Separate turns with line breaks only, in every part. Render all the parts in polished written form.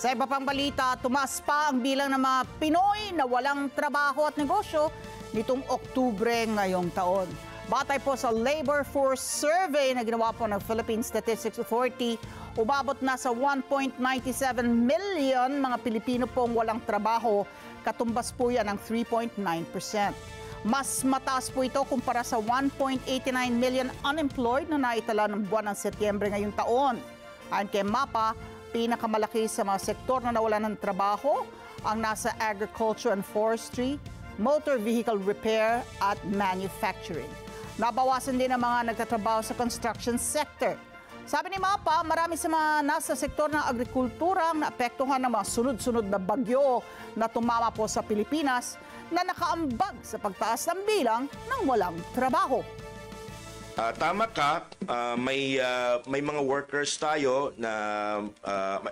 Sa iba pang balita, tumaas pa ang bilang ng mga Pinoy na walang trabaho at negosyo nitong Oktubre ngayong taon. Batay po sa Labor Force Survey na ginawa po ng Philippine Statistics Authority, umabot na sa 1.97 million mga Pilipino pong walang trabaho, katumbas po yan ng 3.9%. Mas mataas po ito kumpara sa 1.89 million unemployed na naitala ng buwan ng Setyembre ngayong taon. Ayon kay MAPA, pinakamalaki sa mga sektor na nawalan ng trabaho ang nasa agriculture and forestry, motor vehicle repair at manufacturing. Nabawasan din ang mga nagtatrabaho sa construction sector. Sabi ni MAPA, marami sa mga nasa sektor ng agrikultura ang naapektuhan ng mga sunod-sunod na bagyo na tumama po sa Pilipinas na nakaambag sa pagtaas ng bilang ng walang trabaho.
Tama ka, may mga workers tayo na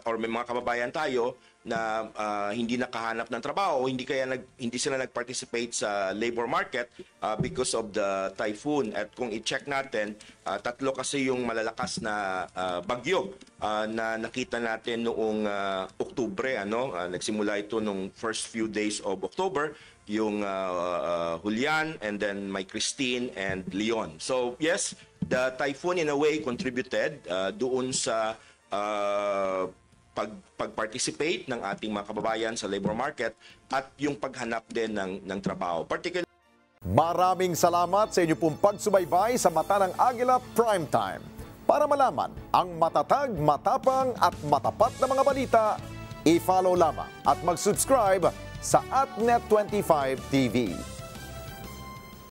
or may mga kababayan tayo na hindi nakahanap ng trabaho, hindi sila nag-participate sa labor market because of the typhoon. At kung i-check natin, tatlo kasi yung malalakas na bagyo na nakita natin noong Oktubre, nagsimula ito nung first few days of October, yung Julian, and then may Christine and Leon. So yes, the typhoon in a way contributed doon sa pag-participate ng ating mga kababayan sa labor market at yung paghanap din ng trabaho.
Maraming salamat sa inyo pong pagsubaybay sa Mata ng Agila Primetime. Para malaman ang matatag, matapang at matapat na mga balita, i-follow lamang at mag-subscribe sa @Net25 TV.